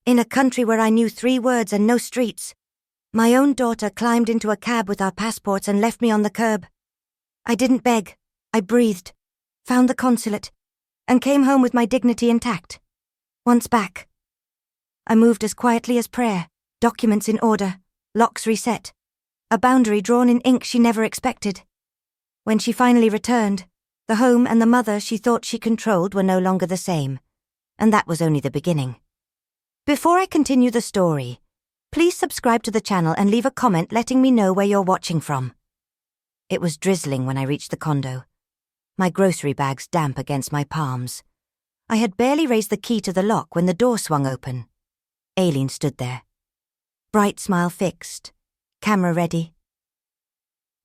In a country where I knew 3 words and no streets. My own daughter climbed into a cab with our passports and left me on the curb. I didn't beg. I breathed, found the consulate, and came home with my dignity intact. Once back. I moved as quietly as prayer, documents in order, locks reset, a boundary drawn in ink she never expected. When she finally returned, the home and the mother she thought she controlled were no longer the same, and that was only the beginning. Before I continue the story, please subscribe to the channel and leave a comment letting me know where you're watching from. It was drizzling when I reached the condo, my grocery bags damp against my palms. I had barely raised the key to the lock when the door swung open. Aileen stood there, bright smile fixed, camera ready.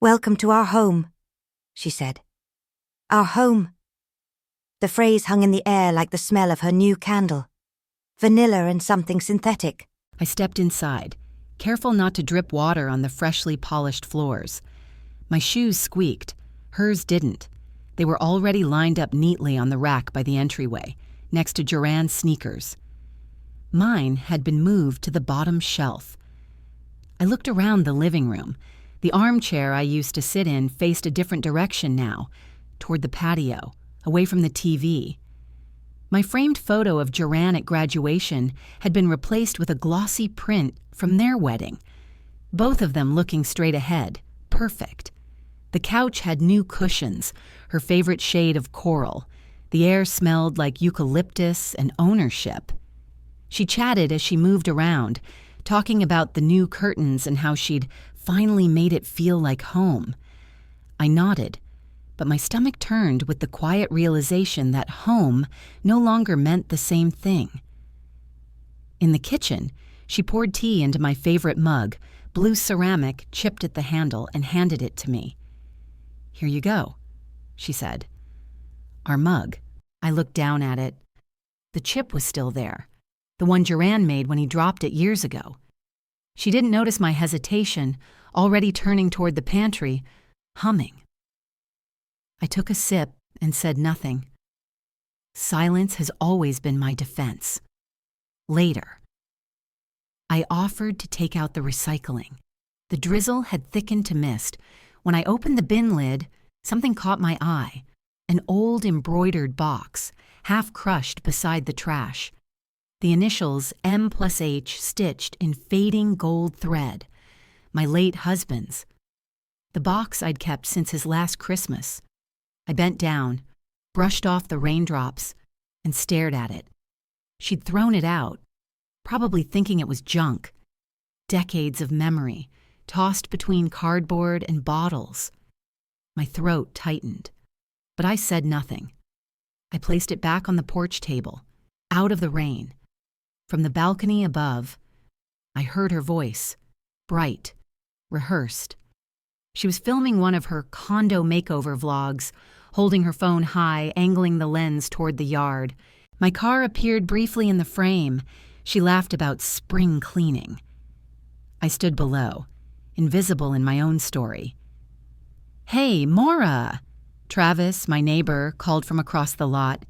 "Welcome to our home," she said. "Our home." The phrase hung in the air like the smell of her new candle. Vanilla and something synthetic. I stepped inside, careful not to drip water on the freshly polished floors. My shoes squeaked. Hers didn't. They were already lined up neatly on the rack by the entryway, next to Joranne's sneakers. Mine had been moved to the bottom shelf. I looked around the living room. The armchair I used to sit in faced a different direction now, toward the patio, away from the TV. My framed photo of Joranne at graduation had been replaced with a glossy print from their wedding, both of them looking straight ahead, perfect. The couch had new cushions, her favorite shade of coral. The air smelled like eucalyptus and ownership. She chatted as she moved around, talking about the new curtains and how she'd finally made it feel like home. I nodded, but my stomach turned with the quiet realization that home no longer meant the same thing. In the kitchen, she poured tea into my favorite mug, blue ceramic chipped at the handle, and handed it to me. "Here you go," she said. Our mug. I looked down at it. The chip was still there, the one Joranne made when he dropped it years ago. She didn't notice my hesitation, already turning toward the pantry, humming. I took a sip and said nothing. Silence has always been my defense. Later. I offered to take out the recycling. The drizzle had thickened to mist. When I opened the bin lid, something caught my eye. An old embroidered box, half crushed beside the trash. The initials M+H stitched in fading gold thread. My late husband's. The box I'd kept since his last Christmas. I bent down, brushed off the raindrops, and stared at it. She'd thrown it out, probably thinking it was junk. Decades of memory, tossed between cardboard and bottles. My throat tightened, but I said nothing. I placed it back on the porch table, out of the rain. From the balcony above, I heard her voice, bright, rehearsed. She was filming one of her condo makeover vlogs, holding her phone high, angling the lens toward the yard. My car appeared briefly in the frame. She laughed about spring cleaning. I stood below, invisible in my own story. "Hey, Maura!" Travis, my neighbor, called from across the lot.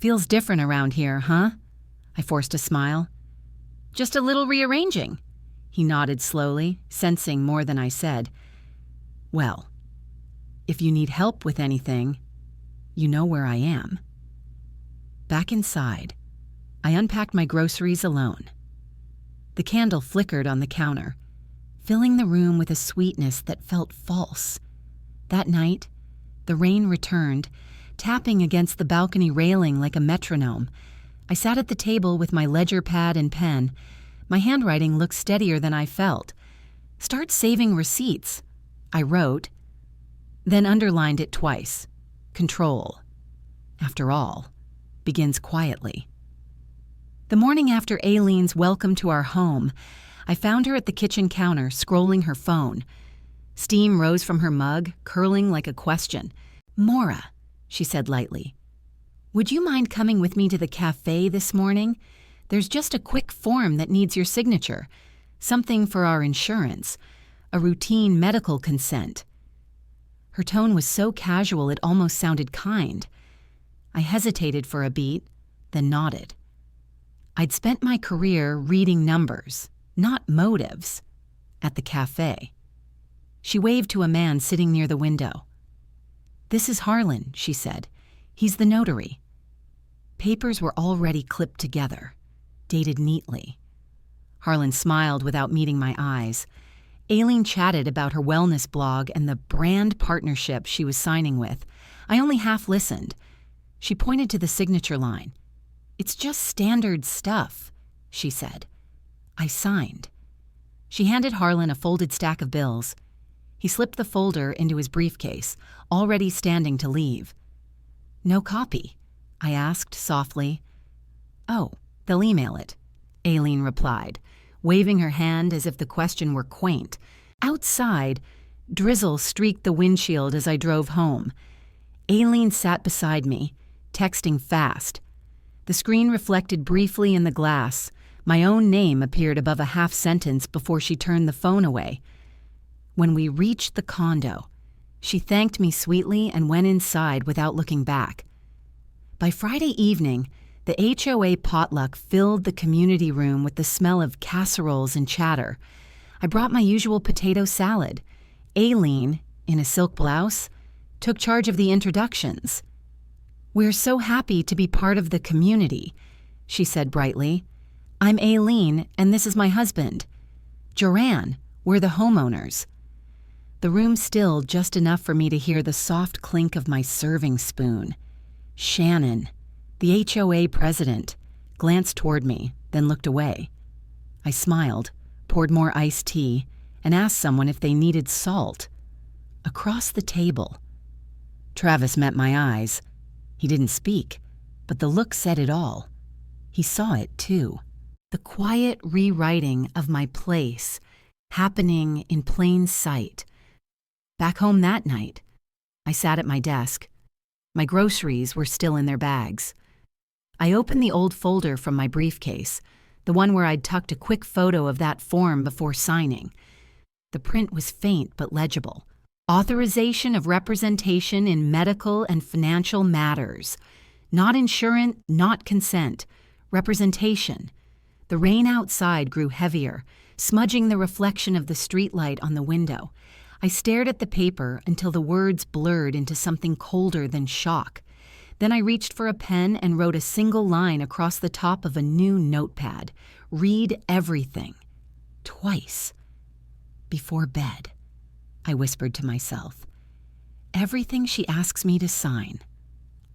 "Feels different around here, huh?" I forced a smile. "Just a little rearranging." He nodded slowly, sensing more than I said. "Well, if you need help with anything, you know where I am." Back inside, I unpacked my groceries alone. The candle flickered on the counter, filling the room with a sweetness that felt false. That night, the rain returned, tapping against the balcony railing like a metronome. I sat at the table with my ledger pad and pen. My handwriting looked steadier than I felt. "Start saving receipts," I wrote, then underlined it twice. Control, after all, begins quietly. The morning after Aileen's welcome to our home, I found her at the kitchen counter scrolling her phone. Steam rose from her mug, curling like a question. "Maura," she said lightly, "would you mind coming with me to the cafe this morning? There's just a quick form that needs your signature. Something for our insurance. A routine medical consent." Her tone was so casual it almost sounded kind. I hesitated for a beat, then nodded. I'd spent my career reading numbers, not motives, at the cafe. She waved to a man sitting near the window. "This is Harlan," she said. "He's the notary." Papers were already clipped together, dated neatly. Harlan smiled without meeting my eyes. Aileen chatted about her wellness blog and the brand partnership she was signing with. I only half listened. She pointed to the signature line. "It's just standard stuff," she said. I signed. She handed Harlan a folded stack of bills. He slipped the folder into his briefcase, already standing to leave. "No copy?" I asked softly. "Oh, they'll email it," Aileen replied, waving her hand as if the question were quaint. Outside, drizzle streaked the windshield as I drove home. Aileen sat beside me, texting fast. The screen reflected briefly in the glass. My own name appeared above a half sentence before she turned the phone away. When we reached the condo, she thanked me sweetly and went inside without looking back. By Friday evening, the HOA potluck filled the community room with the smell of casseroles and chatter. I brought my usual potato salad. Aileen, in a silk blouse, took charge of the introductions. "We're so happy to be part of the community," she said brightly. "I'm Aileen, and this is my husband. Joran, we're the homeowners." The room stilled just enough for me to hear the soft clink of my serving spoon. Shannon, the HOA president, glanced toward me, then looked away. I smiled, poured more iced tea, and asked someone if they needed salt. Across the table, Travis met my eyes. He didn't speak, but the look said it all. He saw it, too. The quiet rewriting of my place, happening in plain sight. Back home that night, I sat at my desk. My groceries were still in their bags. I opened the old folder from my briefcase, the one where I'd tucked a quick photo of that form before signing. The print was faint but legible. Authorization of representation in medical and financial matters. Not insurance, not consent. Representation. The rain outside grew heavier, smudging the reflection of the streetlight on the window. I stared at the paper until the words blurred into something colder than shock. Then I reached for a pen and wrote a single line across the top of a new notepad. "Read everything." Twice. "Before bed," I whispered to myself. "Everything she asks me to sign.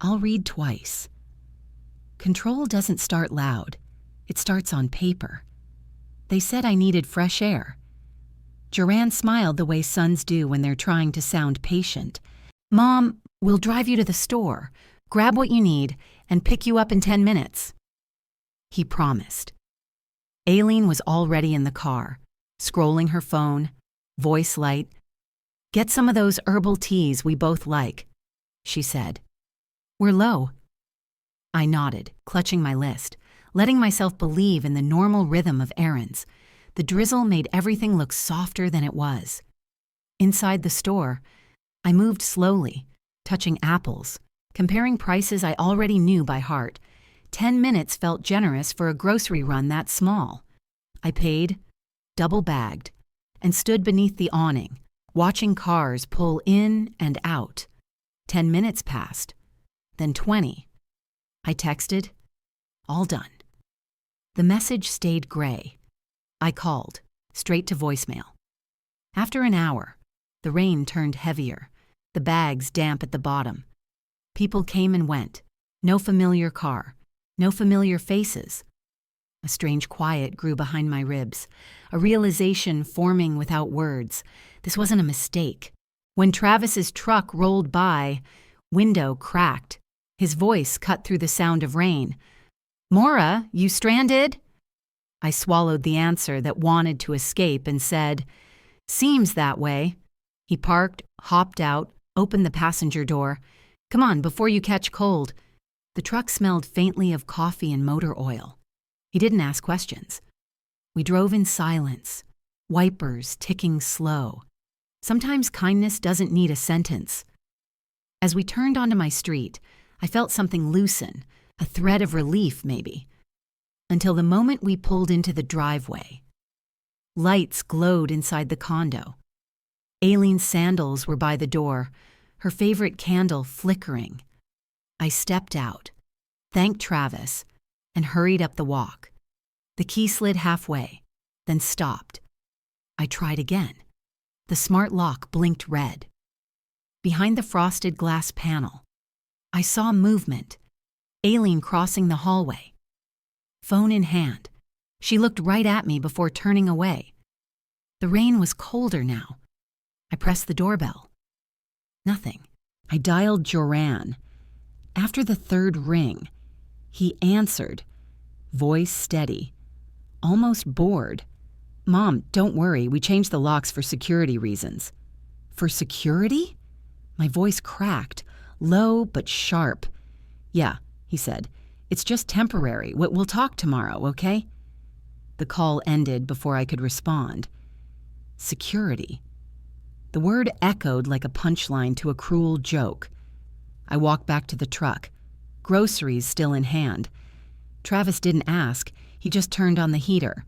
I'll read twice." Control doesn't start loud. It starts on paper. They said I needed fresh air. Joran smiled the way sons do when they're trying to sound patient. "Mom, we'll drive you to the store, grab what you need, and pick you up in 10 minutes. He promised. Aileen was already in the car, scrolling her phone, voice light. "Get some of those herbal teas we both like," she said. "We're low." I nodded, clutching my list, letting myself believe in the normal rhythm of errands. The drizzle made everything look softer than it was. Inside the store, I moved slowly, touching apples, comparing prices I already knew by heart. 10 minutes felt generous for a grocery run that small. I paid, double-bagged, and stood beneath the awning, watching cars pull in and out. 10 minutes passed, then 20. I texted, "All done." The message stayed gray. I called, straight to voicemail. After an hour, the rain turned heavier, the bags damp at the bottom. People came and went, no familiar car, no familiar faces. A strange quiet grew behind my ribs, a realization forming without words. This wasn't a mistake. When Travis's truck rolled by, window cracked. His voice cut through the sound of rain. "Maura, you stranded?" I swallowed the answer that wanted to escape and said, "Seems that way." He parked, hopped out, opened the passenger door. "Come on, before you catch cold." The truck smelled faintly of coffee and motor oil. He didn't ask questions. We drove in silence, wipers ticking slow. Sometimes kindness doesn't need a sentence. As we turned onto my street, I felt something loosen, a thread of relief maybe. until the moment we pulled into the driveway. Lights glowed inside the condo. Aileen's sandals were by the door, her favorite candle flickering. I stepped out, thanked Travis, and hurried up the walk. The key slid halfway, then stopped. I tried again. The smart lock blinked red. Behind the frosted glass panel, I saw movement. Aileen crossing the hallway. Phone in hand, she looked right at me before turning away. The rain was colder now. I pressed the doorbell. Nothing. I dialed Joran. After the third ring, he answered, voice steady, almost bored. "Mom, don't worry, we changed the locks for security reasons." "For security?" My voice cracked, low but sharp. "Yeah," he said. "It's just temporary. We'll talk tomorrow, okay?" The call ended before I could respond. Security. The word echoed like a punchline to a cruel joke. I walked back to the truck, groceries still in hand. Travis didn't ask, he just turned on the heater.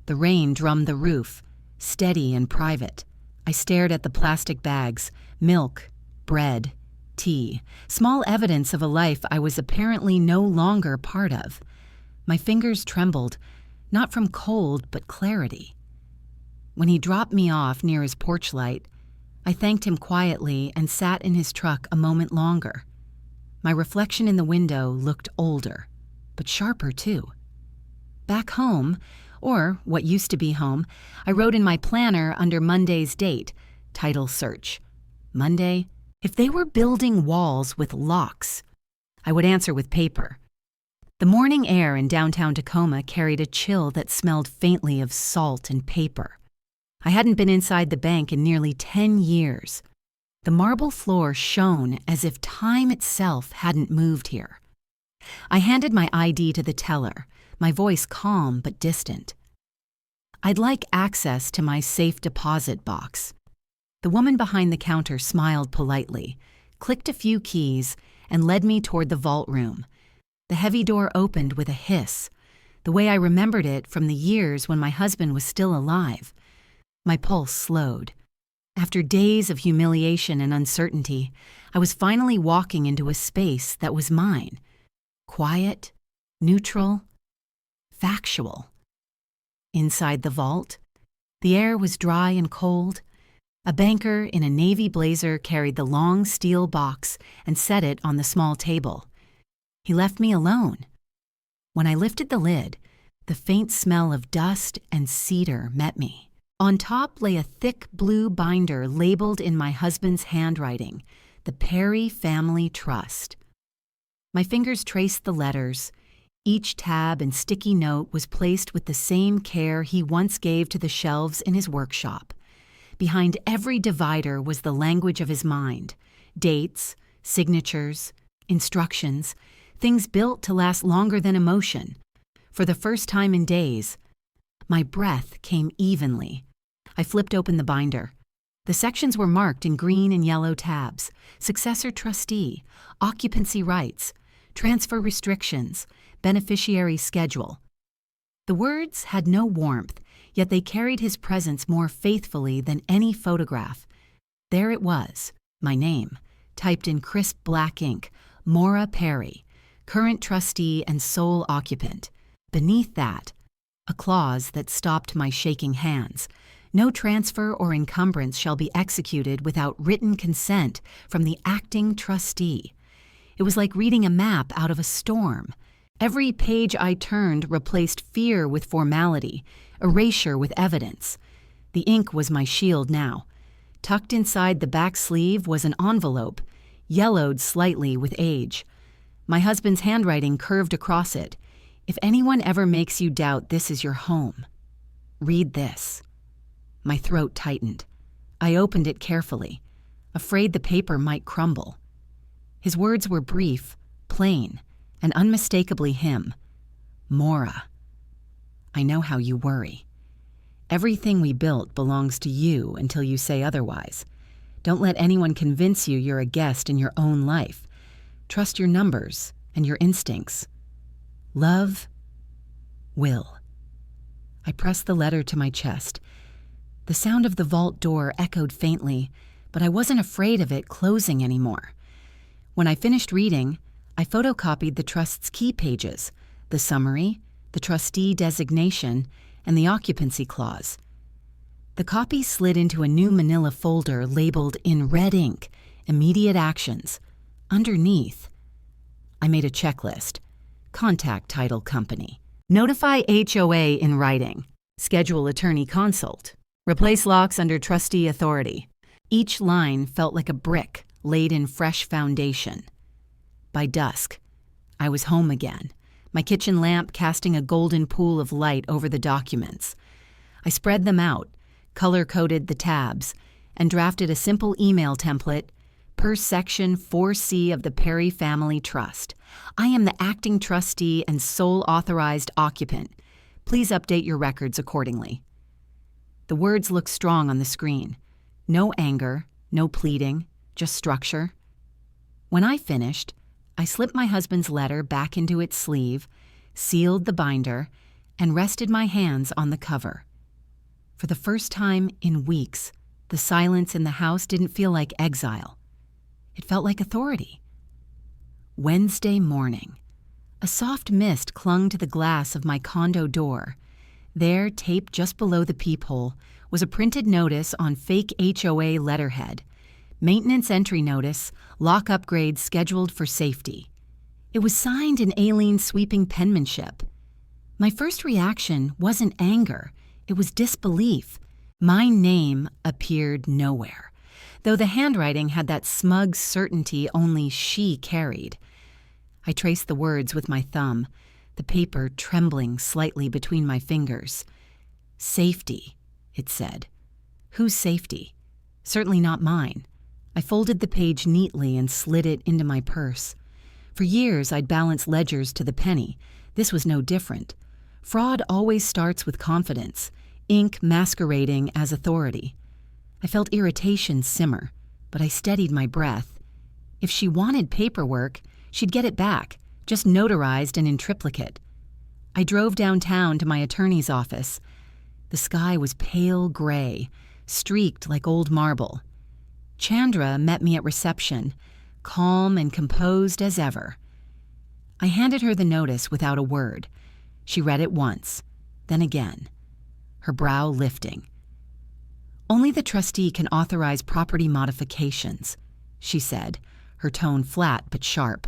The rain drummed the roof, steady and private. I stared at the plastic bags, milk, bread, tea, small evidence of a life I was apparently no longer part of. My fingers trembled, not from cold but clarity. When he dropped me off near his porch light, I thanked him quietly and sat in his truck a moment longer. My reflection in the window looked older, but sharper too. Back home, or what used to be home, I wrote in my planner under Monday's date, title search. Monday, if they were building walls with locks, I would answer with paper. The morning air in downtown Tacoma carried a chill that smelled faintly of salt and paper. I hadn't been inside the bank in nearly 10 years. The marble floor shone as if time itself hadn't moved here. I handed my ID to the teller, my voice calm but distant. "I'd like access to my safe deposit box." The woman behind the counter smiled politely, clicked a few keys, and led me toward the vault room. The heavy door opened with a hiss, the way I remembered it from the years when my husband was still alive. My pulse slowed. After days of humiliation and uncertainty, I was finally walking into a space that was mine. Quiet, neutral, factual. Inside the vault, the air was dry and cold. A banker in a navy blazer carried the long steel box and set it on the small table. He left me alone. When I lifted the lid, the faint smell of dust and cedar met me. On top lay a thick blue binder labeled in my husband's handwriting, the Perry Family Trust. My fingers traced the letters. Each tab and sticky note was placed with the same care he once gave to the shelves in his workshop. Behind every divider was the language of his mind, dates, signatures, instructions, things built to last longer than emotion. For the first time in days, my breath came evenly. I flipped open the binder. The sections were marked in green and yellow tabs: successor trustee, occupancy rights, transfer restrictions, beneficiary schedule. The words had no warmth, yet they carried his presence more faithfully than any photograph. There it was, my name, typed in crisp black ink, Maura Perry, current trustee and sole occupant. Beneath that, a clause that stopped my shaking hands. No transfer or encumbrance shall be executed without written consent from the acting trustee. It was like reading a map out of a storm. Every page I turned replaced fear with formality, erasure with evidence. The ink was my shield now. Tucked inside the back sleeve was an envelope, yellowed slightly with age. My husband's handwriting curved across it. "If anyone ever makes you doubt this is your home, read this." My throat tightened. I opened it carefully, afraid the paper might crumble. His words were brief, plain, and unmistakably him. "Maura, I know how you worry. Everything we built belongs to you until you say otherwise. Don't let anyone convince you you're a guest in your own life. Trust your numbers and your instincts. Love, Will. I pressed the letter to my chest. The sound of the vault door echoed faintly, but I wasn't afraid of it closing anymore. When I finished reading, I photocopied the trust's key pages, the summary, the trustee designation, and the occupancy clause. The copy slid into a new manila folder labeled in red ink, Immediate Actions. Underneath, I made a checklist. Contact title company. Notify HOA in writing. Schedule attorney consult. Replace locks under trustee authority. Each line felt like a brick laid in fresh foundation. By dusk, I was home again, my kitchen lamp casting a golden pool of light over the documents. I spread them out, color-coded the tabs, and drafted a simple email template per Section 4C of the Perry Family Trust. I am the acting trustee and sole authorized occupant. Please update your records accordingly. The words looked strong on the screen. No anger, no pleading, just structure. When I finished, I slipped my husband's letter back into its sleeve, sealed the binder, and rested my hands on the cover. For the first time in weeks, the silence in the house didn't feel like exile. It felt like authority. Wednesday morning. A soft mist clung to the glass of my condo door. There, taped just below the peephole, was a printed notice on fake HOA letterhead. Maintenance entry notice, lock upgrade scheduled for safety. It was signed in Aileen's sweeping penmanship. My first reaction wasn't anger, it was disbelief. My name appeared nowhere, though the handwriting had that smug certainty only she carried. I traced the words with my thumb, the paper trembling slightly between my fingers. Safety, it said. Whose safety? Certainly not mine. I folded the page neatly and slid it into my purse. For years, I'd balanced ledgers to the penny. This was no different. Fraud always starts with confidence, ink masquerading as authority. I felt irritation simmer, but I steadied my breath. If she wanted paperwork, she'd get it back, just notarized and in triplicate. I drove downtown to my attorney's office. The sky was pale gray, streaked like old marble. Chandra met me at reception, calm and composed as ever. I handed her the notice without a word. She read it once, then again, her brow lifting. Only the trustee can authorize property modifications, she said, her tone flat but sharp.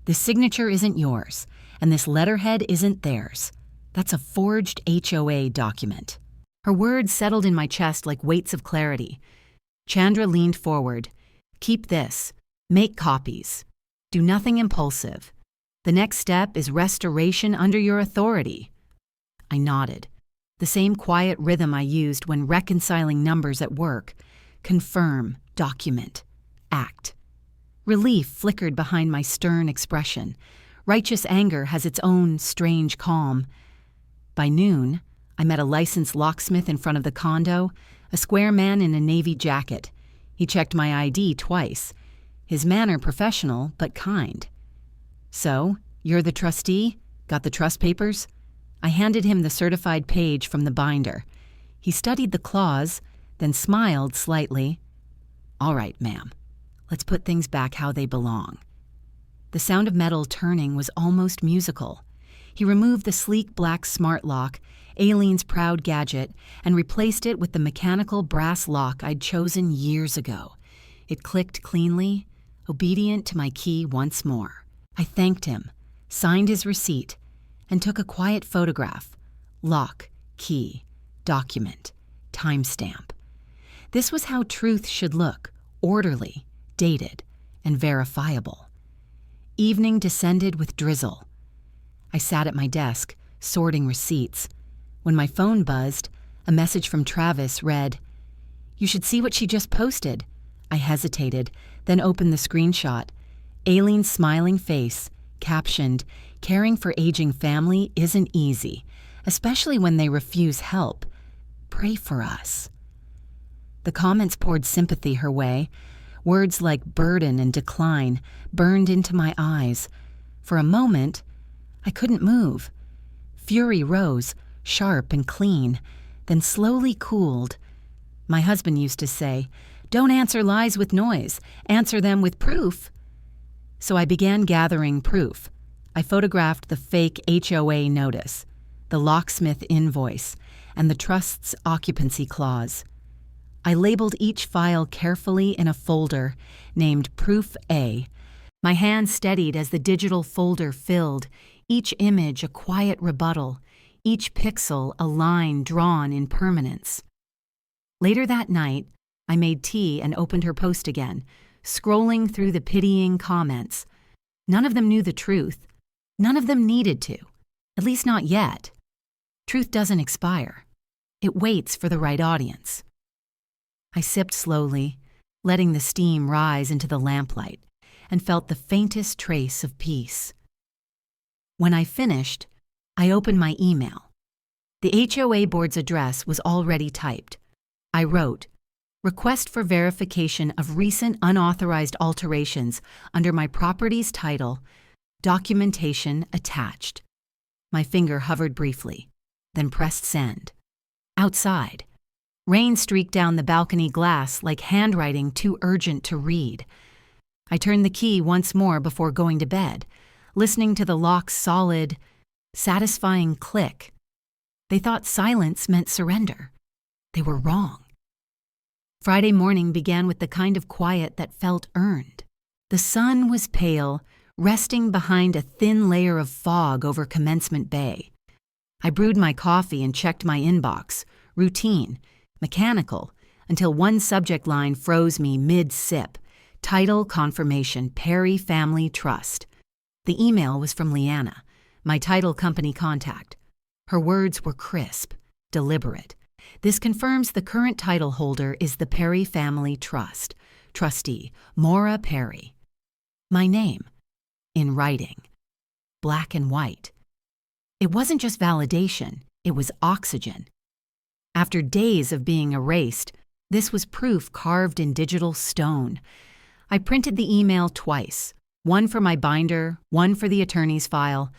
This signature isn't yours, and this letterhead isn't theirs. That's a forged HOA document. Her words settled in my chest like weights of clarity. Chandra leaned forward. Keep this. Make copies. Do nothing impulsive. The next step is restoration under your authority. I nodded. The same quiet rhythm I used when reconciling numbers at work. Confirm, document, act. Relief flickered behind my stern expression. Righteous anger has its own strange calm. By noon, I met a licensed locksmith in front of the condo, a square man in a navy jacket. He checked my ID twice. His manner professional, but kind. So, you're the trustee? Got the trust papers? I handed him the certified page from the binder. He studied the clause, then smiled slightly. All right, ma'am. Let's put things back how they belong. The sound of metal turning was almost musical. He removed the sleek black smart lock, Aileen's proud gadget, and replaced it with the mechanical brass lock I'd chosen years ago. It clicked cleanly, obedient to my key once more. I thanked him, signed his receipt, and took a quiet photograph. Lock, key, document, timestamp. This was how truth should look, orderly, dated, and verifiable. Evening descended with drizzle. I sat at my desk, sorting receipts. When my phone buzzed, a message from Travis read, "You should see what she just posted." I hesitated, then opened the screenshot. Aileen's smiling face, captioned, "Caring for aging family isn't easy, especially when they refuse help. Pray for us." The comments poured sympathy her way. Words like burden and decline burned into my eyes. For a moment, I couldn't move. Fury rose, sharp and clean, then slowly cooled. My husband used to say, "Don't answer lies with noise, answer them with proof." So I began gathering proof. I photographed the fake HOA notice, the locksmith invoice, and the trust's occupancy clause. I labeled each file carefully in a folder named Proof A. My hand steadied as the digital folder filled, each image a quiet rebuttal, each pixel a line drawn in permanence. Later that night, I made tea and opened her post again, scrolling through the pitying comments. None of them knew the truth. None of them needed to, at least not yet. Truth doesn't expire. It waits for the right audience. I sipped slowly, letting the steam rise into the lamplight, and felt the faintest trace of peace. When I finished, I opened my email. The HOA board's address was already typed. I wrote, "Request for verification of recent unauthorized alterations under my property's title, documentation attached." My finger hovered briefly, then pressed send. Outside, rain streaked down the balcony glass like handwriting too urgent to read. I turned the key once more before going to bed, listening to the lock's solid, satisfying click. They thought silence meant surrender. They were wrong. Friday morning began with the kind of quiet that felt earned. The sun was pale, resting behind a thin layer of fog over Commencement Bay. I brewed my coffee and checked my inbox, routine, mechanical, until one subject line froze me mid-sip. Title confirmation, Perry Family Trust. The email was from Leanna, my title company contact. Her words were crisp, deliberate. "This confirms the current title holder is the Perry Family Trust. Trustee, Maura Perry." My name, in writing, black and white. It wasn't just validation, it was oxygen. After days of being erased, this was proof carved in digital stone. I printed the email twice, one for my binder, one for the attorney's file.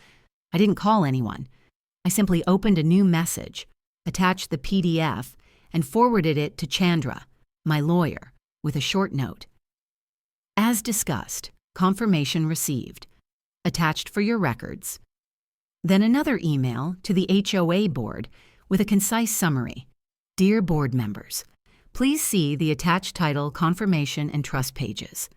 I didn't call anyone. I simply opened a new message, attached the PDF, and forwarded it to Chandra, my lawyer, with a short note. "As discussed, confirmation received. Attached for your records." Then another email to the HOA board with a concise summary. "Dear board members, please see the attached title, confirmation, and trust pages.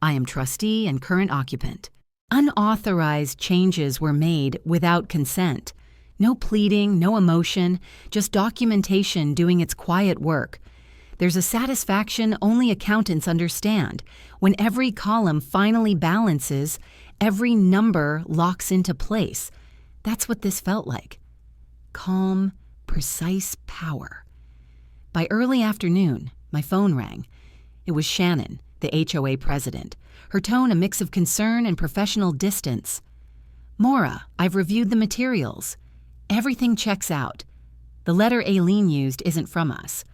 I am trustee and current occupant. Unauthorized changes were made without consent. No pleading, no emotion, just documentation doing its quiet work. There's a satisfaction only accountants understand. When every column finally balances, every number locks into place. That's what this felt like. Calm, precise power." By early afternoon, my phone rang. It was Shannon, the HOA president, her tone a mix of concern and professional distance. "Maura, I've reviewed the materials. Everything checks out. The letter Aileen used isn't from us.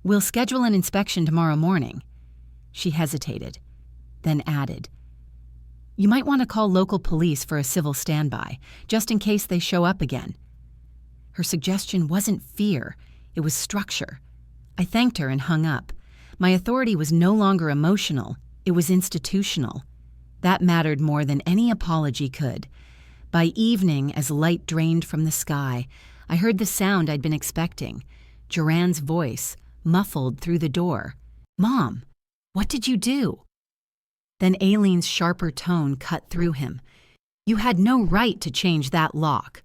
We'll schedule an inspection tomorrow morning." She hesitated, then added, "You might want to call local police for a civil standby, just in case they show up again." Her suggestion wasn't fear, it was structure. I thanked her and hung up. My authority was no longer emotional, it was institutional. That mattered more than any apology could. By evening, as light drained from the sky, I heard the sound I'd been expecting, Joranne's voice, muffled through the door. "Mom, what did you do?" Then Aileen's sharper tone cut through him. "You had no right to change that lock."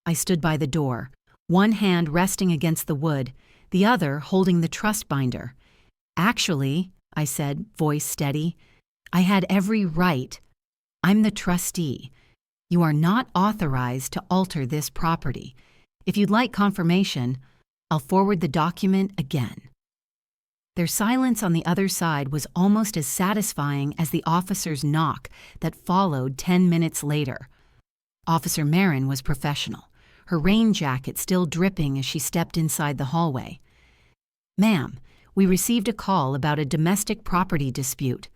I stood by the door, one hand resting against the wood, the other holding the trust binder. "Actually," I said, voice steady, "I had every right. I'm the trustee. You are not authorized to alter this property. If you'd like confirmation, I'll forward the document again." Their silence on the other side was almost as satisfying as the officer's knock that followed 10 minutes later. Officer Marin was professional, her rain jacket still dripping as she stepped inside the hallway. "Ma'am, we received a call about a domestic property dispute."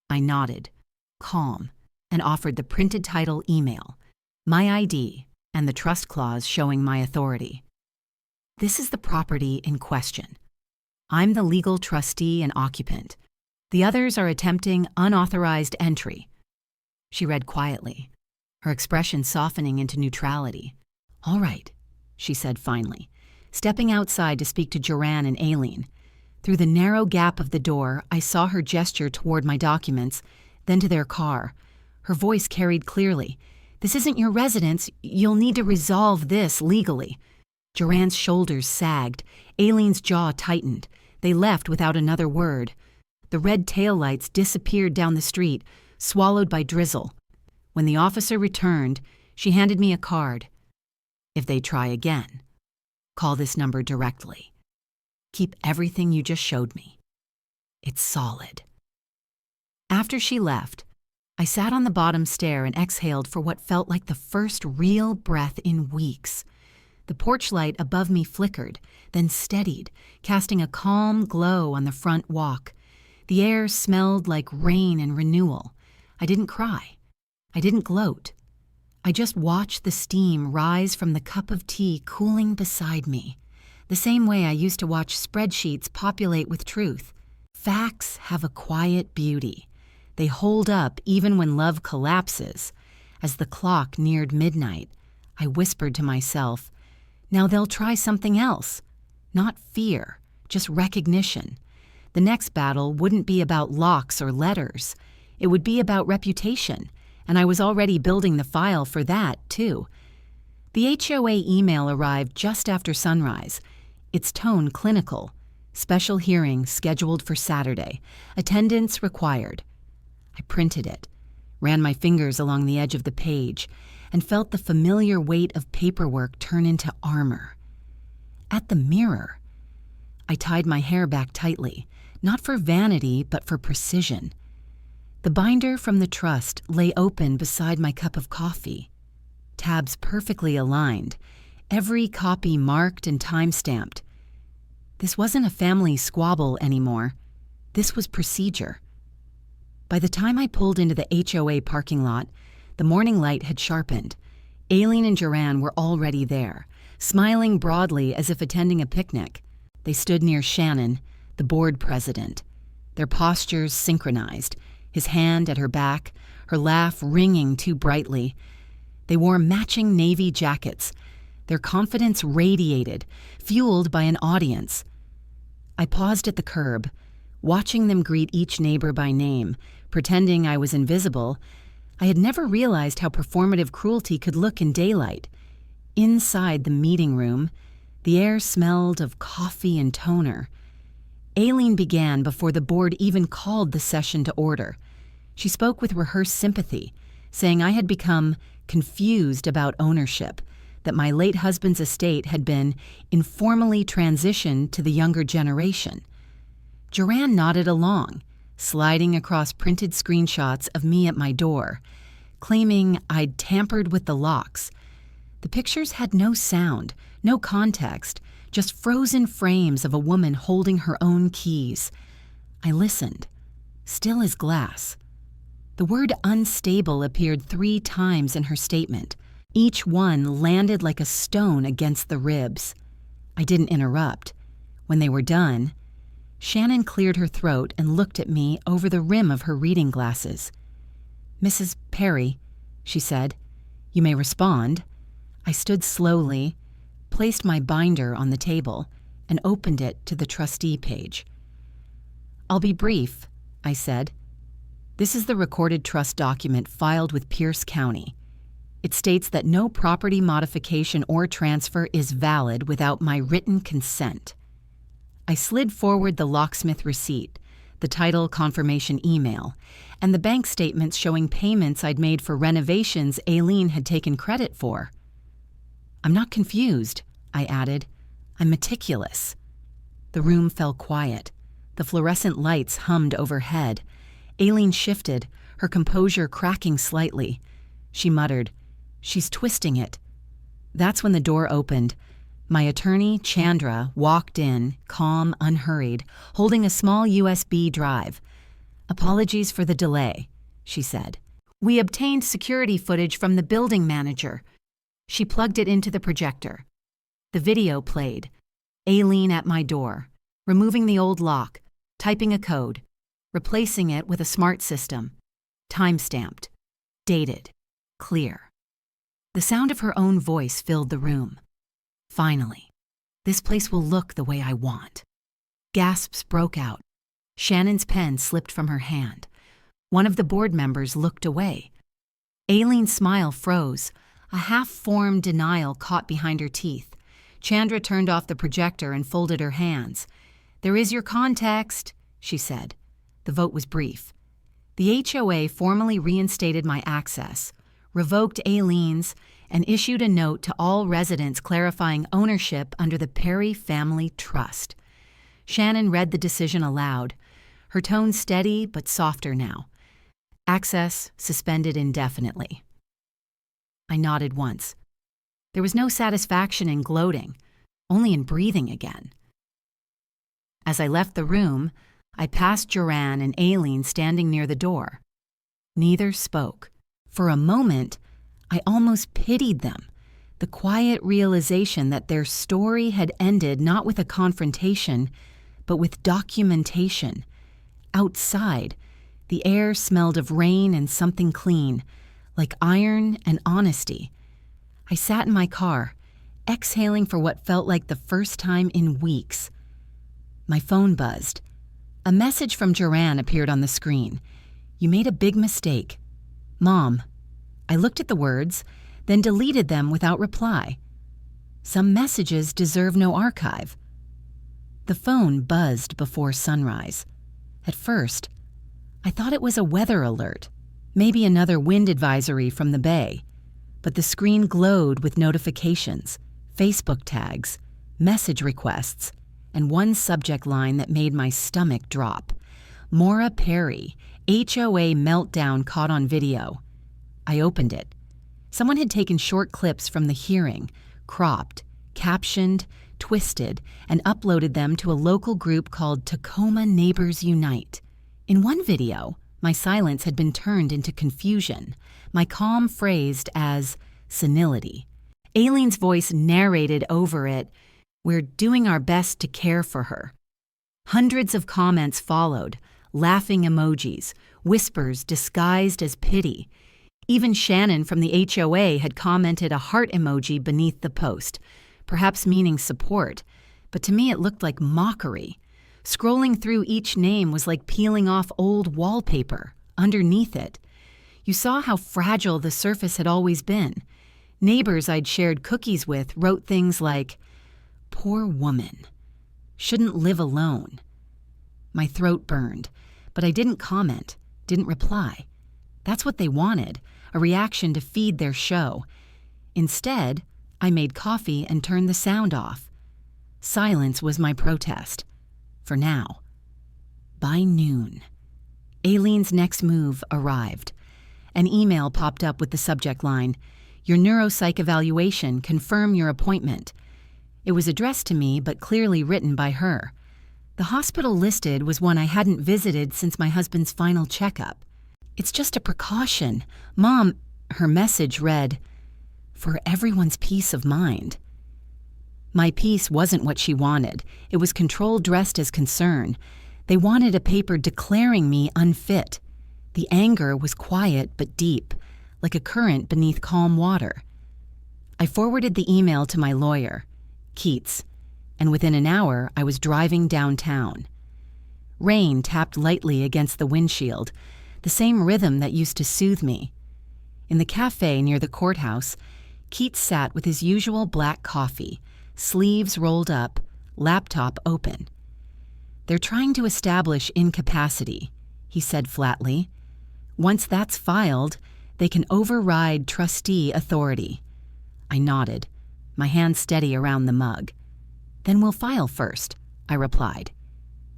I nodded, calm, and offered the printed title email, my ID, and the trust clause showing my authority. This is the property in question. I'm the legal trustee and occupant. The others are attempting unauthorized entry. She read quietly, her expression softening into neutrality. All right, she said finally, stepping outside to speak to Joran and Aileen. Through the narrow gap of the door, I saw her gesture toward my documents, then to their car. Her voice carried clearly. This isn't your residence. You'll need to resolve this legally. Joran's shoulders sagged. Aileen's jaw tightened. They left without another word. The red taillights disappeared down the street, swallowed by drizzle. When the officer returned, she handed me a card. If they try again, call this number directly. Keep everything you just showed me. It's solid. After she left, I sat on the bottom stair and exhaled for what felt like the first real breath in weeks. The porch light above me flickered, then steadied, casting a calm glow on the front walk. The air smelled like rain and renewal. I didn't cry. I didn't gloat. I just watched the steam rise from the cup of tea cooling beside me, the same way I used to watch spreadsheets populate with truth. Facts have a quiet beauty. They hold up even when love collapses. As the clock neared midnight, I whispered to myself, now they'll try something else. Not fear, just recognition. The next battle wouldn't be about locks or letters. It would be about reputation, and I was already building the file for that, too. The HOA email arrived just after sunrise, its tone clinical. Special hearing scheduled for Saturday. Attendance required. I printed it, ran my fingers along the edge of the page, and felt the familiar weight of paperwork turn into armor. At the mirror, I tied my hair back tightly, not for vanity, but for precision. The binder from the trust lay open beside my cup of coffee. Tabs perfectly aligned, every copy marked and time-stamped. This wasn't a family squabble anymore. This was procedure. By the time I pulled into the HOA parking lot, the morning light had sharpened. Aileen and Joran were already there, smiling broadly as if attending a picnic. They stood near Shannon, the board president, their postures synchronized, his hand at her back, her laugh ringing too brightly. They wore matching navy jackets. Their confidence radiated, fueled by an audience. I paused at the curb, watching them greet each neighbor by name, pretending I was invisible. I had never realized how performative cruelty could look in daylight. Inside the meeting room, the air smelled of coffee and toner. Aileen began before the board even called the session to order. She spoke with rehearsed sympathy, saying I had become confused about ownership, that my late husband's estate had been informally transitioned to the younger generation. Joran nodded along, sliding across printed screenshots of me at my door, claiming I'd tampered with the locks. The pictures had no sound, no context, just frozen frames of a woman holding her own keys. I listened, still as glass. The word unstable appeared 3 times in her statement. Each one landed like a stone against the ribs. I didn't interrupt. When they were done, Shannon cleared her throat and looked at me over the rim of her reading glasses. "Mrs. Perry," she said, "you may respond." I stood slowly, placed my binder on the table, and opened it to the trustee page. "I'll be brief," I said. "This is the recorded trust document filed with Pierce County. It states that no property modification or transfer is valid without my written consent." I slid forward the locksmith receipt, the title confirmation email, and the bank statements showing payments I'd made for renovations Aileen had taken credit for. "I'm not confused," I added. "I'm meticulous." The room fell quiet. The fluorescent lights hummed overhead. Aileen shifted, her composure cracking slightly. She muttered, "She's twisting it." That's when the door opened. My attorney, Chandra, walked in, calm, unhurried, holding a small USB drive. "Apologies for the delay," she said. "We obtained security footage from the building manager." She plugged it into the projector. The video played. Aileen at my door, removing the old lock, typing a code, replacing it with a smart system. Time-stamped, dated, clear. The sound of her own voice filled the room. Finally, this place will look the way I want. Gasps broke out. Shannon's pen slipped from her hand. One of the board members looked away. Aileen's smile froze, a half-formed denial caught behind her teeth. Chandra turned off the projector and folded her hands. "There is your context," she said. The vote was brief. The HOA formally reinstated my access, revoked Aileen's, and issued a note to all residents clarifying ownership under the Perry Family Trust. Shannon read the decision aloud, her tone steady but softer now. Access suspended indefinitely. I nodded once. There was no satisfaction in gloating, only in breathing again. As I left the room, I passed Joranne and Aileen standing near the door. Neither spoke. For a moment, I almost pitied them, the quiet realization that their story had ended not with a confrontation, but with documentation. Outside, the air smelled of rain and something clean, like iron and honesty. I sat in my car, exhaling for what felt like the first time in weeks. My phone buzzed. A message from Joranne appeared on the screen. "You made a big mistake. Mom." I looked at the words, then deleted them without reply. Some messages deserve no archive. The phone buzzed before sunrise. At first, I thought it was a weather alert, maybe another wind advisory from the bay. But the screen glowed with notifications, Facebook tags, message requests, and one subject line that made my stomach drop. Maura Perry, HOA meltdown caught on video. I opened it. Someone had taken short clips from the hearing, cropped, captioned, twisted, and uploaded them to a local group called Tacoma Neighbors Unite. In one video, my silence had been turned into confusion, my calm phrased as senility. Aileen's voice narrated over it, "We're doing our best to care for her." Hundreds of comments followed, laughing emojis, whispers disguised as pity. Even Shannon from the HOA had commented a heart emoji beneath the post, perhaps meaning support, but to me it looked like mockery. Scrolling through each name was like peeling off old wallpaper. Underneath it, you saw how fragile the surface had always been. Neighbors I'd shared cookies with wrote things like, "Poor woman. Shouldn't live alone." My throat burned, but I didn't comment, didn't reply. That's what they wanted, a reaction to feed their show. Instead, I made coffee and turned the sound off. Silence was my protest. For now. By noon, Aileen's next move arrived. An email popped up with the subject line, "Your neuropsych evaluation, confirm your appointment." It was addressed to me, but clearly written by her. The hospital listed was one I hadn't visited since my husband's final checkup. "It's just a precaution. Mom," her message read, "for everyone's peace of mind." My peace wasn't what she wanted. It was control dressed as concern. They wanted a paper declaring me unfit. The anger was quiet but deep, like a current beneath calm water. I forwarded the email to my lawyer, Keats, and within an hour I was driving downtown. Rain tapped lightly against the windshield, the same rhythm that used to soothe me. In the cafe near the courthouse, Keats sat with his usual black coffee, sleeves rolled up, laptop open. "They're trying to establish incapacity," he said flatly. "Once that's filed, they can override trustee authority." I nodded, my hand steady around the mug. "Then we'll file first," I replied.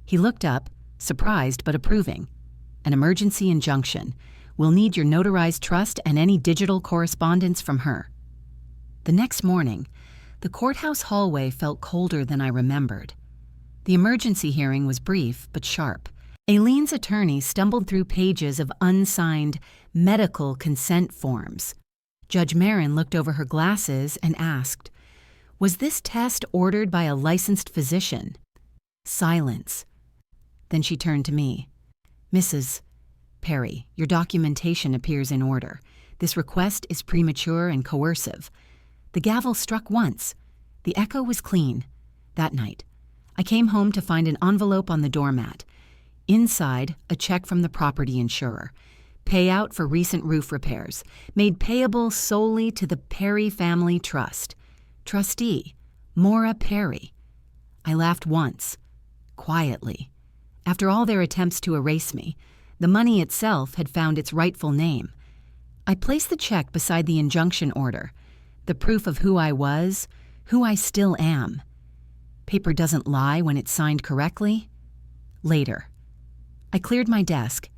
He looked up, surprised but approving. "An emergency injunction. We'll need your notarized trust and any digital correspondence from her." The next morning, the courthouse hallway felt colder than I remembered. The emergency hearing was brief but sharp. Aileen's attorney stumbled through pages of unsigned medical consent forms. Judge Marin looked over her glasses and asked, "Was this test ordered by a licensed physician?" Silence. Then she turned to me. "Mrs. Perry, your documentation appears in order. This request is premature and coercive." The gavel struck once. The echo was clean. That night, I came home to find an envelope on the doormat. Inside, a check from the property insurer. Payout for recent roof repairs, made payable solely to the Perry Family Trust. Trustee, Maura Perry. I laughed once, quietly. After all their attempts to erase me, the money itself had found its rightful name. I placed the check beside the injunction order, the proof of who I was, who I still am. Paper doesn't lie when it's signed correctly. Later, I cleared my desk.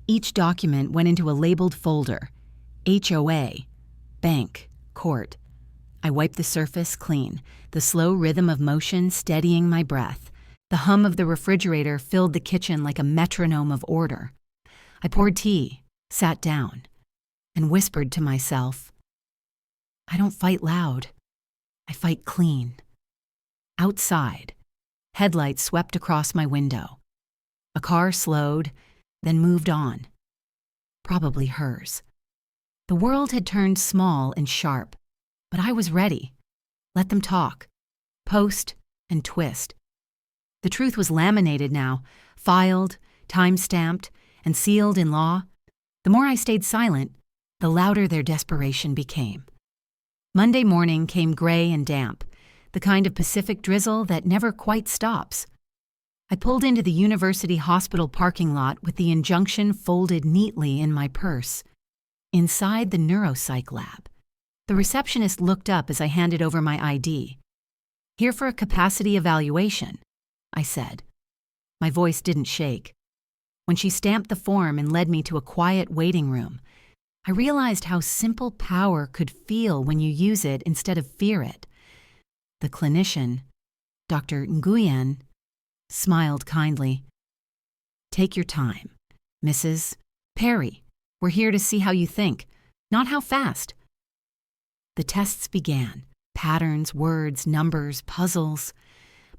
Each document went into a labeled folder. HOA, bank, court. I wiped the surface clean, the slow rhythm of motion steadying my breath. The hum of the refrigerator filled the kitchen like a metronome of order. I poured tea, sat down, and whispered to myself, "I don't fight loud. I fight clean." Outside, headlights swept across my window. A car slowed, then moved on. Probably hers. The world had turned small and sharp, but I was ready. Let them talk, post, and twist. The truth was laminated now, filed, time-stamped, and sealed in law. The more I stayed silent, the louder their desperation became. Monday morning came gray and damp, the kind of Pacific drizzle that never quite stops. I pulled into the university hospital parking lot with the injunction folded neatly in my purse. Inside the neuropsych lab, the receptionist looked up as I handed over my ID. "Here for a capacity evaluation," I said. My voice didn't shake. When she stamped the form and led me to a quiet waiting room, I realized how simple power could feel when you use it instead of fear it. The clinician, Dr. Nguyen, smiled kindly. "Take your time, Mrs. Perry. We're here to see how you think, not how fast." The tests began. Patterns, words, numbers, puzzles.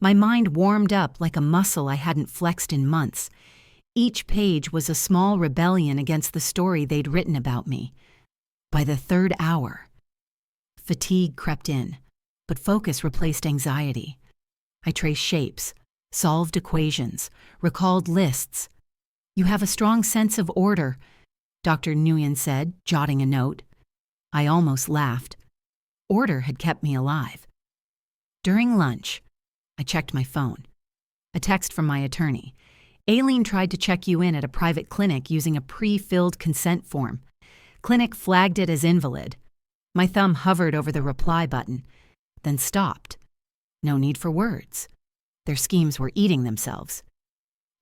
My mind warmed up like a muscle I hadn't flexed in months. Each page was a small rebellion against the story they'd written about me. By the third hour, fatigue crept in, but focus replaced anxiety. I traced shapes, solved equations, recalled lists. "You have a strong sense of order," Dr. Nguyen said, jotting a note. I almost laughed. Order had kept me alive. During lunch, I checked my phone. A text from my attorney. "Aileen tried to check you in at a private clinic using a pre-filled consent form. Clinic flagged it as invalid." My thumb hovered over the reply button, then stopped. No need for words. Their schemes were eating themselves.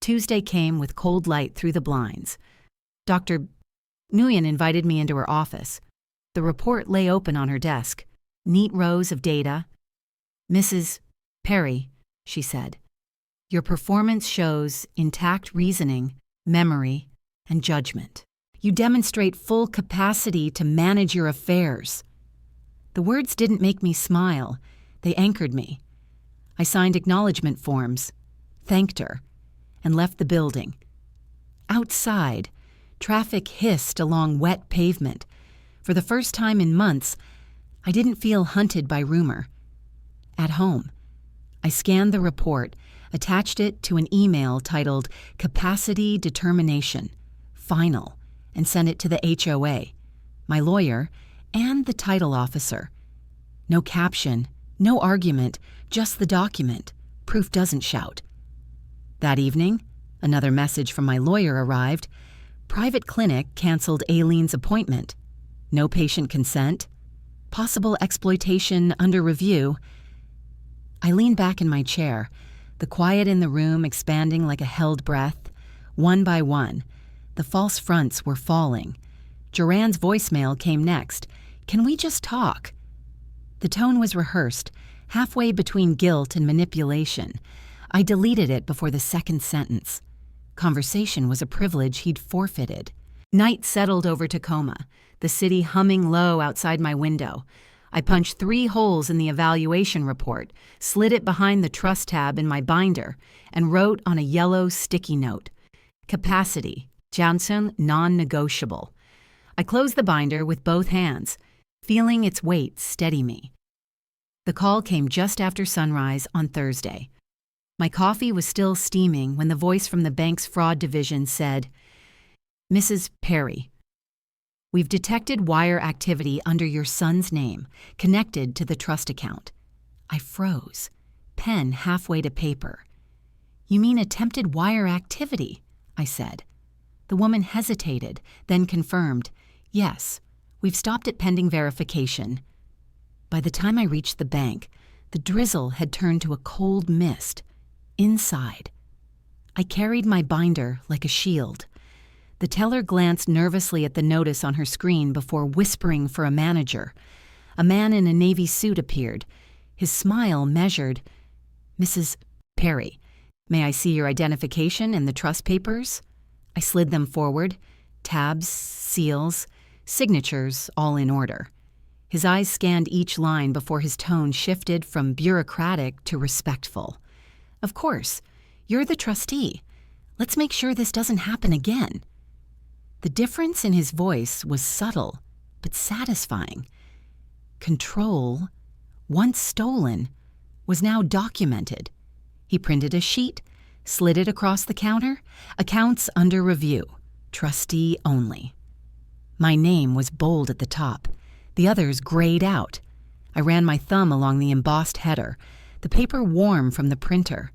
Tuesday came with cold light through the blinds. Dr. Nguyen invited me into her office. The report lay open on her desk, neat rows of data. "Mrs. Perry," she said, "your performance shows intact reasoning, memory, and judgment. You demonstrate full capacity to manage your affairs." The words didn't make me smile. They anchored me. I signed acknowledgement forms, thanked her, and left the building. Outside, traffic hissed along wet pavement. For the first time in months, I didn't feel hunted by rumor. At home, I scanned the report, attached it to an email titled Capacity Determination, Final, and sent it to the HOA, my lawyer, and the title officer. No caption, no argument, just the document. Proof doesn't shout. That evening, another message from my lawyer arrived. Private clinic canceled Aileen's appointment. No patient consent. Possible exploitation under review. I leaned back in my chair, the quiet in the room expanding like a held breath. One by one, the false fronts were falling. Joranne's voicemail came next. "Can we just talk?" The tone was rehearsed, halfway between guilt and manipulation. I deleted it before the second sentence. Conversation was a privilege he'd forfeited. Night settled over Tacoma, the city humming low outside my window. I punched 3 holes in the evaluation report, slid it behind the trust tab in my binder, and wrote on a yellow sticky note, "Capacity, Johnson non-negotiable." I closed the binder with both hands, feeling its weight steady me. The call came just after sunrise on Thursday. My coffee was still steaming when the voice from the bank's fraud division said, "Mrs. Perry, we've detected wire activity under your son's name, connected to the trust account." I froze, pen halfway to paper. "You mean attempted wire activity?" I said. The woman hesitated, then confirmed, "Yes, we've stopped it pending verification." By the time I reached the bank, the drizzle had turned to a cold mist. Inside, I carried my binder like a shield. The teller glanced nervously at the notice on her screen before whispering for a manager. A man in a navy suit appeared. His smile measured. "Mrs. Perry, may I see your identification and the trust papers?" I slid them forward. Tabs, seals, signatures, all in order. His eyes scanned each line before his tone shifted from bureaucratic to respectful. "Of course. You're the trustee. Let's make sure this doesn't happen again." The difference in his voice was subtle, but satisfying. Control, once stolen, was now documented. He printed a sheet, slid it across the counter. "Accounts under review. Trustee only." My name was bold at the top. The others grayed out. I ran my thumb along the embossed header, the paper warm from the printer.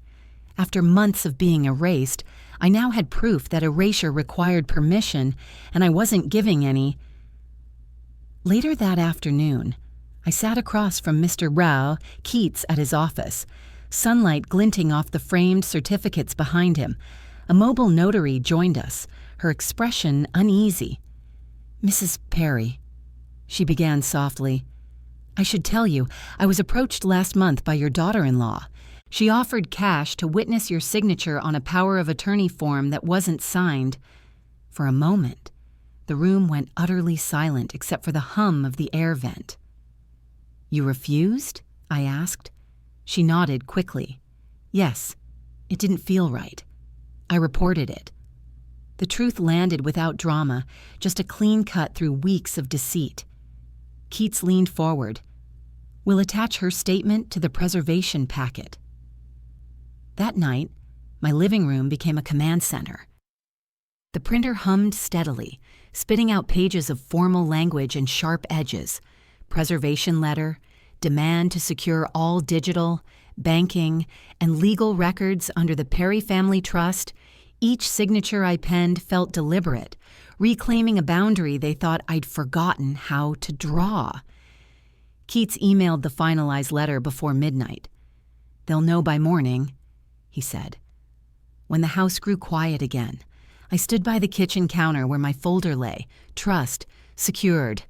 After months of being erased, I now had proof that erasure required permission, and I wasn't giving any. Later that afternoon, I sat across from Mr. Rao Keats at his office, sunlight glinting off the framed certificates behind him. A mobile notary joined us, her expression uneasy. "Mrs. Perry," she began softly, "I should tell you, I was approached last month by your daughter-in-law. She offered cash to witness your signature on a power of attorney form that wasn't signed." For a moment, the room went utterly silent except for the hum of the air vent. "You refused?" I asked. She nodded quickly. "Yes, it didn't feel right. I reported it." The truth landed without drama, just a clean cut through weeks of deceit. Keats leaned forward. "We'll attach her statement to the preservation packet." That night, my living room became a command center. The printer hummed steadily, spitting out pages of formal language and sharp edges. Preservation letter, demand to secure all digital, banking, and legal records under the Perry Family Trust. Each signature I penned felt deliberate, reclaiming a boundary they thought I'd forgotten how to draw. Keats emailed the finalized letter before midnight. "They'll know by morning," he said. When the house grew quiet again, I stood by the kitchen counter where my folder lay, trust, secured,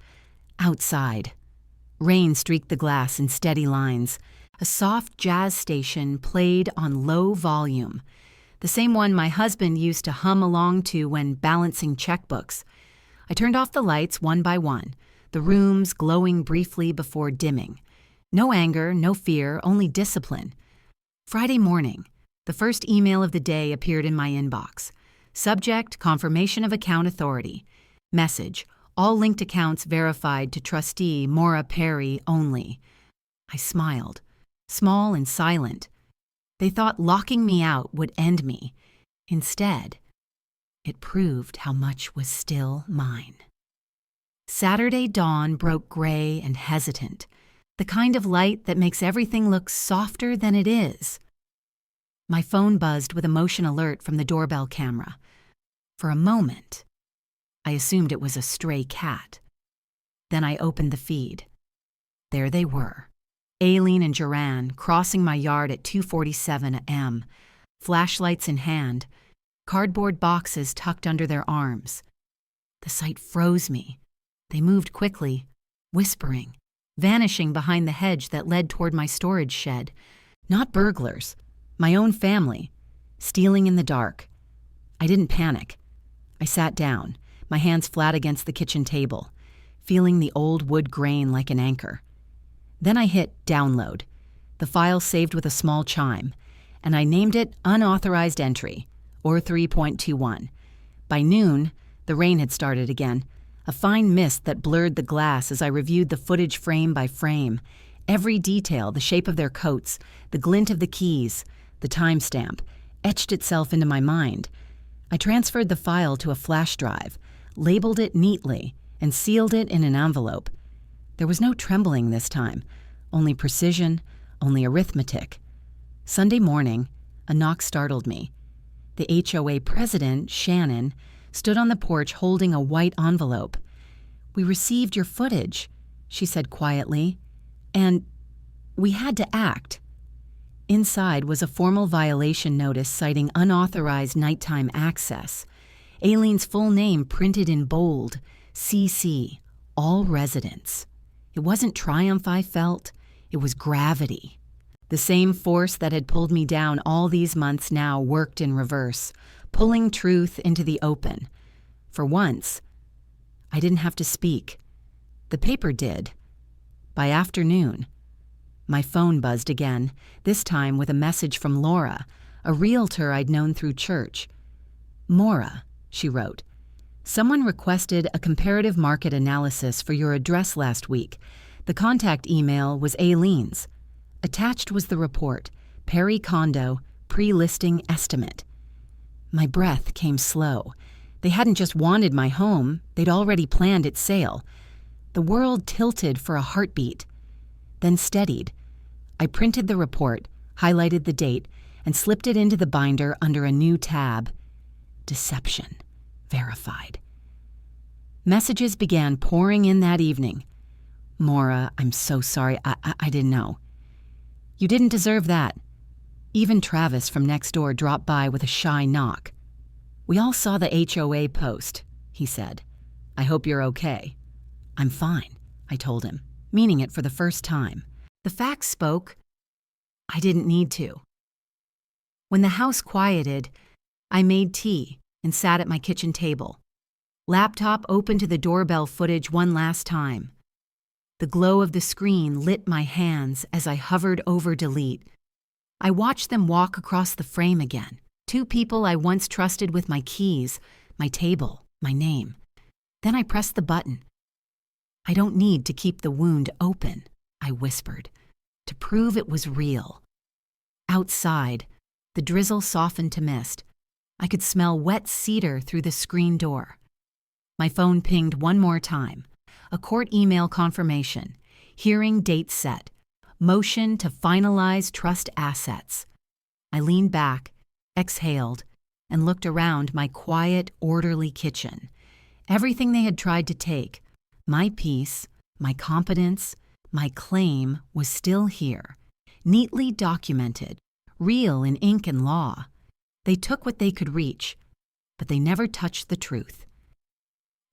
outside. Rain streaked the glass in steady lines. A soft jazz station played on low volume, the same one my husband used to hum along to when balancing checkbooks. I turned off the lights one by one, the rooms glowing briefly before dimming. No anger, no fear, only discipline. Friday morning, the first email of the day appeared in my inbox. Subject, confirmation of account authority. Message, all linked accounts verified to trustee Maura Perry only. I smiled, small and silent. They thought locking me out would end me. Instead, it proved how much was still mine. Saturday dawn broke gray and hesitant, the kind of light that makes everything look softer than it is. My phone buzzed with a motion alert from the doorbell camera. For a moment, I assumed it was a stray cat. Then I opened the feed. There they were, Aileen and Joran crossing my yard at 2:47 a.m., flashlights in hand, cardboard boxes tucked under their arms. The sight froze me. They moved quickly, whispering, vanishing behind the hedge that led toward my storage shed. Not burglars, my own family, stealing in the dark. I didn't panic. I sat down, my hands flat against the kitchen table, feeling the old wood grain like an anchor. Then I hit download. The file saved with a small chime, and I named it Unauthorized Entry, or 3.21. By noon, the rain had started again, a fine mist that blurred the glass as I reviewed the footage frame by frame. Every detail, the shape of their coats, the glint of the keys, the timestamp, etched itself into my mind. I transferred the file to a flash drive, labeled it neatly, and sealed it in an envelope. There was no trembling this time, only precision, only arithmetic. Sunday morning, a knock startled me. The HOA president, Shannon, stood on the porch holding a white envelope. "We received your footage," she said quietly, "and we had to act." Inside was a formal violation notice citing unauthorized nighttime access. Aileen's full name printed in bold, CC, all residents. It wasn't triumph I felt, it was gravity. The same force that had pulled me down all these months now worked in reverse, pulling truth into the open. For once, I didn't have to speak. The paper did. By afternoon, my phone buzzed again, this time with a message from Laura, a realtor I'd known through church. "Maura," she wrote, "someone requested a comparative market analysis for your address last week. The contact email was Aileen's. Attached was the report, Perry Condo, pre-listing estimate." My breath came slow. They hadn't just wanted my home, they'd already planned its sale. The world tilted for a heartbeat, then steadied. I printed the report, highlighted the date, and slipped it into the binder under a new tab. Deception. Verified. Messages began pouring in that evening. "Maura, I'm so sorry. I didn't know." "You didn't deserve that." Even Travis from next door dropped by with a shy knock. "We all saw the HOA post," he said. "I hope you're okay." "I'm fine," I told him, meaning it for the first time. The facts spoke. I didn't need to. When the house quieted, I made tea and sat at my kitchen table. Laptop open to the doorbell footage one last time. The glow of the screen lit my hands as I hovered over delete. I watched them walk across the frame again. Two people I once trusted with my keys, my table, my name. Then I pressed the button. "I don't need to keep the wound open," I whispered, to prove it was real. Outside, the drizzle softened to mist. I could smell wet cedar through the screen door. My phone pinged one more time. A court email confirmation. Hearing date set. Motion to finalize trust assets. I leaned back, exhaled, and looked around my quiet, orderly kitchen. Everything they had tried to take, my peace, my competence, my claim, was still here, neatly documented, real in ink and law. They took what they could reach, but they never touched the truth.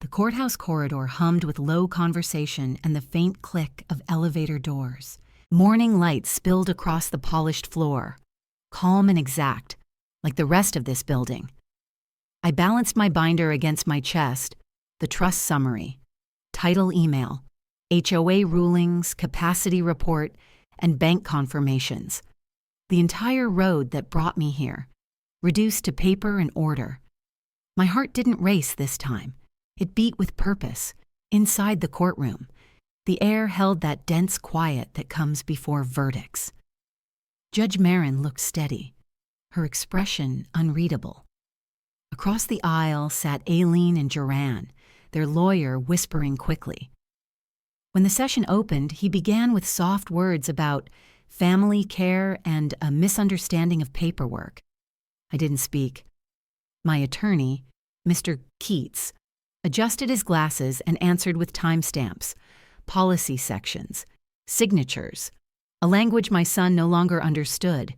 The courthouse corridor hummed with low conversation and the faint click of elevator doors. Morning light spilled across the polished floor, calm and exact, like the rest of this building. I balanced my binder against my chest, the trust summary, title email, HOA rulings, capacity report, and bank confirmations. The entire road that brought me here, reduced to paper and order. My heart didn't race this time. It beat with purpose, inside the courtroom. The air held that dense quiet that comes before verdicts. Judge Marin looked steady, her expression unreadable. Across the aisle sat Aileen and Joran, their lawyer whispering quickly. When the session opened, he began with soft words about family care and a misunderstanding of paperwork. I didn't speak. My attorney, Mr. Keats, adjusted his glasses and answered with timestamps, policy sections, signatures, a language my son no longer understood.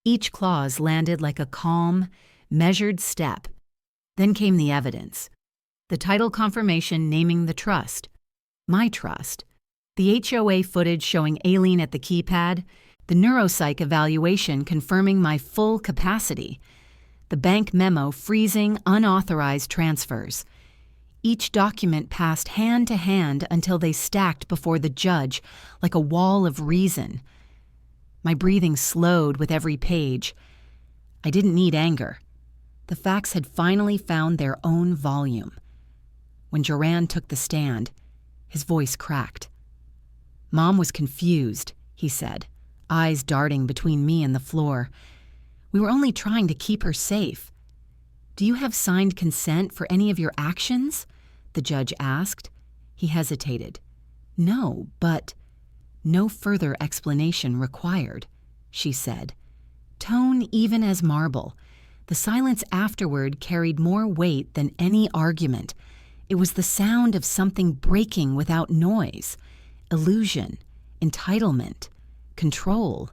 Each clause landed like a calm, measured step. Then came the evidence. The title confirmation naming the trust, my trust, the HOA footage showing Aileen at the keypad, the neuropsych evaluation confirming my full capacity, the bank memo freezing unauthorized transfers. Each document passed hand to hand until they stacked before the judge like a wall of reason. My breathing slowed with every page. I didn't need anger. The facts had finally found their own volume. When Joran took the stand, his voice cracked. Mom was confused, he said, eyes darting between me and the floor. We were only trying to keep her safe. Do you have signed consent for any of your actions? The judge asked. He hesitated. No, but no further explanation required, she said. Tone even as marble. The silence afterward carried more weight than any argument. It was the sound of something breaking without noise. Illusion, entitlement, control.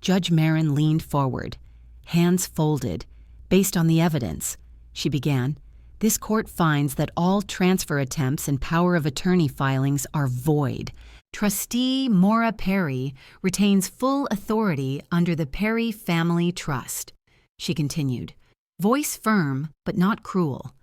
Judge Marin leaned forward, hands folded. Based on the evidence, she began, this court finds that all transfer attempts and power of attorney filings are void. Trustee Maura Perry retains full authority under the Perry Family Trust, she continued, voice firm but not cruel.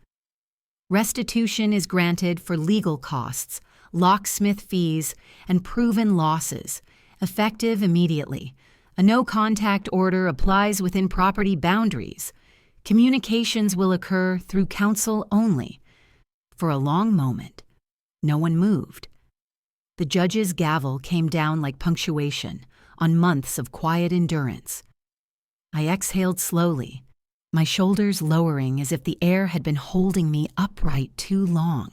Restitution is granted for legal costs, locksmith fees, and proven losses, effective immediately. A no-contact order applies within property boundaries. Communications will occur through counsel only. For a long moment, no one moved. The judge's gavel came down like punctuation on months of quiet endurance. I exhaled slowly, my shoulders lowering as if the air had been holding me upright too long.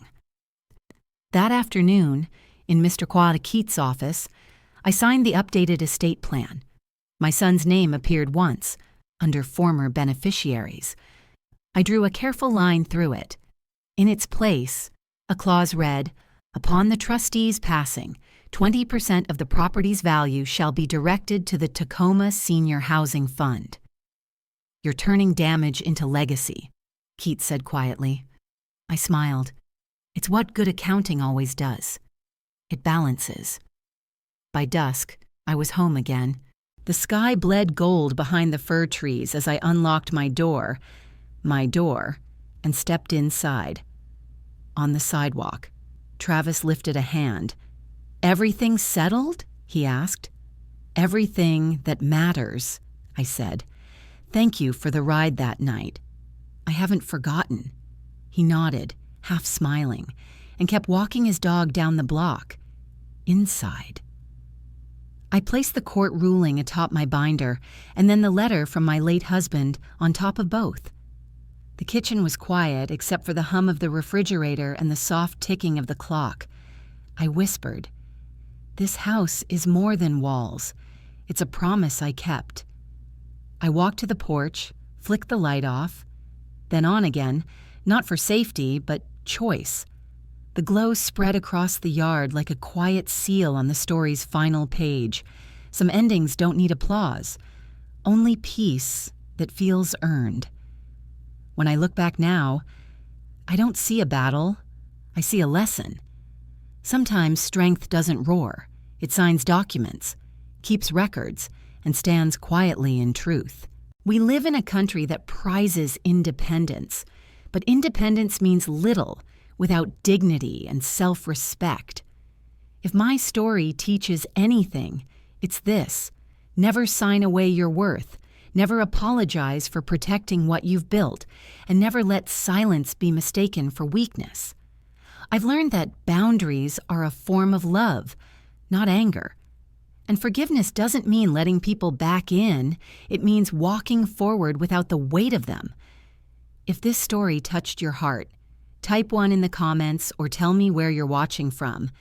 That afternoon, in Mr. Quadakeet's office, I signed the updated estate plan. My son's name appeared once, under former beneficiaries. I drew a careful line through it. In its place, a clause read, upon the trustee's passing, 20% of the property's value shall be directed to the Tacoma Senior Housing Fund. You're turning damage into legacy, Keats said quietly. I smiled. It's what good accounting always does. It balances. By dusk, I was home again. The sky bled gold behind the fir trees as I unlocked my door, and stepped inside. On the sidewalk, Travis lifted a hand. Everything settled? He asked. Everything that matters, I said. Thank you for the ride that night. I haven't forgotten. He nodded, half smiling, and kept walking his dog down the block. Inside. I placed the court ruling atop my binder, and then the letter from my late husband on top of both. The kitchen was quiet except for the hum of the refrigerator and the soft ticking of the clock. I whispered, "This house is more than walls. It's a promise I kept." I walked to the porch, flicked the light off, then on again, not for safety, but choice. The glow spread across the yard like a quiet seal on the story's final page. Some endings don't need applause, only peace that feels earned. When I look back now, I don't see a battle, I see a lesson. Sometimes strength doesn't roar. It signs documents, keeps records, and stands quietly in truth. We live in a country that prizes independence, but independence means little without dignity and self-respect. If my story teaches anything, it's this: never sign away your worth, never apologize for protecting what you've built, and never let silence be mistaken for weakness. I've learned that boundaries are a form of love, not anger. And forgiveness doesn't mean letting people back in, it means walking forward without the weight of them. If this story touched your heart, type 1 in the comments or tell me where you're watching from.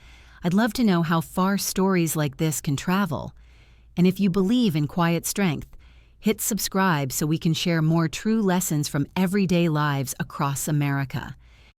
I'd love to know how far stories like this can travel. And if you believe in quiet strength, hit subscribe so we can share more true lessons from everyday lives across America.